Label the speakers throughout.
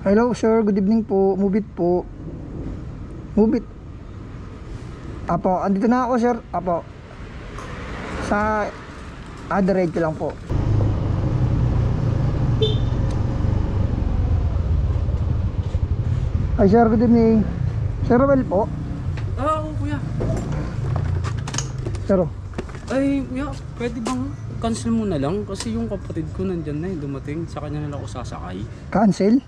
Speaker 1: Hello sir, good evening po. Mubit po. Mubit. Apo, andito na ako sir. Apo. Sa Adarade ko lang po. Ay sir, good evening. Sir Roel po.
Speaker 2: Oo kuya.
Speaker 1: Sir.
Speaker 2: Ay kuya, pwede bang cancel mo na lang? Kasi yung kapatid ko nandyan na dumating. Sa kanya na lang ako sasakay.
Speaker 1: Cancel?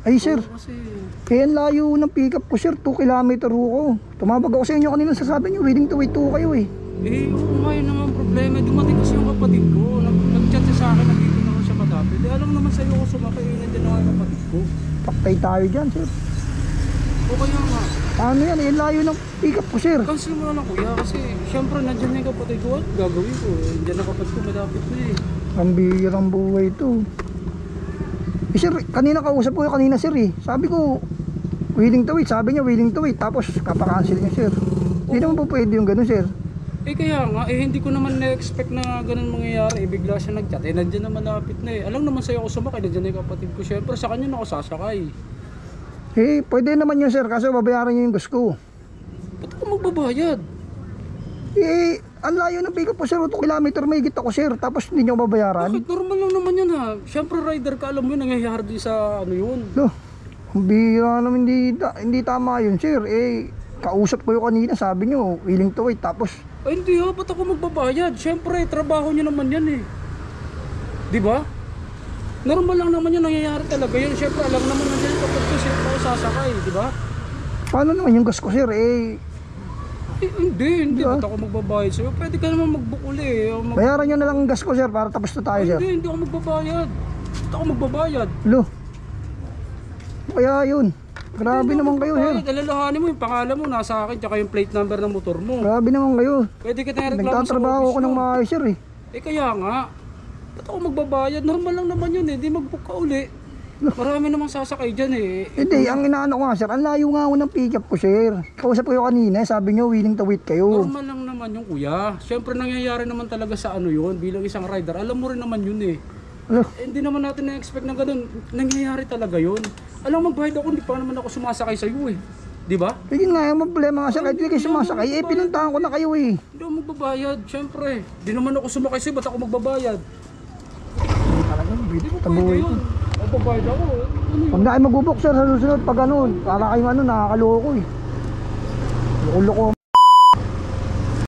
Speaker 1: Ay sir,
Speaker 2: kasi
Speaker 1: kaya ang layo ng pick up ko sir, 2 kilometer ko. Tumawag ako sa inyo kanina, sasabi nyo willing to wait 2 kayo eh.
Speaker 2: Eh oo nga, yun naman problema. Dumating kasi yung kapatid ko. Nag-chat siya sa akin, nandito naman siya matapit. Eh alam naman sa'yo ko sumakay, nandyan na nga yung kapatid ko.
Speaker 1: Paktay tayo dyan sir.
Speaker 2: O kaya nga,
Speaker 1: Ano yan, ang layo ng pick up ko sir.
Speaker 2: cancel mo na lang kuya. Kasi syempre nandyan na yung kapatid ko. At gagawin ko, nandyan na kapatid ko, malapit na eh.
Speaker 1: Ang bihirang buhay to. Eh sir, kanina kausap ko yung kanina sir eh. Sabi ko, willing to wait. Sabi niya willing to wait. Tapos kapakancel niya sir. Hindi naman po pwede yung gano'n sir.
Speaker 2: Eh kaya nga, hindi ko naman na-expect na ganun mangyayari. Bigla siya nag-chat. Nandyan na malapit na eh. Alam naman sa'yo ako sumakay, nandyan na yung kapatid ko. Syempre sa kanya na ako sasakay.
Speaker 1: Eh, pwede naman yun sir. Kaso babayaran niyo yung gas ko.
Speaker 2: Ba't ako magbabayad?
Speaker 1: Eh, ang layo ng pick up ko sir. 2 kilometer may higit ako sir. Tapos hindi niyo babayaran.
Speaker 2: Bakit normal lang naman yan ha? Syempre rider ka, alam mo yun, nangyayari din sa ano yun.
Speaker 1: Loh, ang bihira naman hindi tama yun sir. Eh, kausap ko yung kanina. Sabi niyo willing to wait. Tapos,
Speaker 2: Ay hindi ha, ba't ako magbabayad? Syempre, trabaho niya naman yan eh. Di ba? Normal lang naman yun, nangyayari talaga yun. Syempre, alam naman nandiyan yung kapatid ko, syempre ako sasakay, di ba?
Speaker 1: paano naman yung gas ko sir? Eh,
Speaker 2: Hindi.
Speaker 1: Diba?
Speaker 2: Ba't ako magbabayad sa'yo? Pwede ka naman mag-book uli eh.
Speaker 1: bayaran niyo na lang ang gas ko sir. Para tapos na tayo sir.
Speaker 2: Hindi ako magbabayad. Ba't ako magbabayad?
Speaker 1: Loh, kaya yun. Grabe
Speaker 2: Hindi
Speaker 1: naman
Speaker 2: ako
Speaker 1: kayo sir.
Speaker 2: magbabayad. Alalahanin mo yung pangalan mo, nasa akin, tsaka yung plate number ng motor mo.
Speaker 1: Grabe naman kayo.
Speaker 2: Pwede kita reklamo sa
Speaker 1: Nagtatrabaho
Speaker 2: office
Speaker 1: ako ng
Speaker 2: mo.
Speaker 1: maayos sir eh.
Speaker 2: Eh kaya nga, ba't ako magbabayad? Normal lang naman yun eh, di mag-book ka uli. Marami namang sasakay dyan eh.
Speaker 1: Hindi, ang inaano ko nga sir, ang layo nga ako ng pick up ko sir. Kausap ko yung kanina, sabi niyo willing to wait kayo.
Speaker 2: Normal lang naman yung kuya. Siyempre nangyayari naman talaga sa ano yun, bilang isang rider. Alam mo rin naman yun eh.
Speaker 1: Loh,
Speaker 2: Hindi naman natin na-expect na ganun. Nangyayari talaga yun. Alam mo, magbayad ako, hindi pa naman ako sumasakay sa'yo eh. Di ba?
Speaker 1: yun nga yung problema nga sir, kahit hindi kayo sumasakay, eh pinuntahan ko na kayo eh.
Speaker 2: Hindi ako magbabayad, siyempre. Di naman ako sumakay sa'yo, ba't ako magbabayad?
Speaker 1: Talagang
Speaker 2: Hindi ko
Speaker 1: tabuhay
Speaker 2: pwede
Speaker 1: ko.
Speaker 2: yun. Magbabayad ako. Ano yun?
Speaker 1: Huwag na kayo magbubok sir sa susunod pag ganun. Para kayong ano, nakakaloko eh. Loko-loko.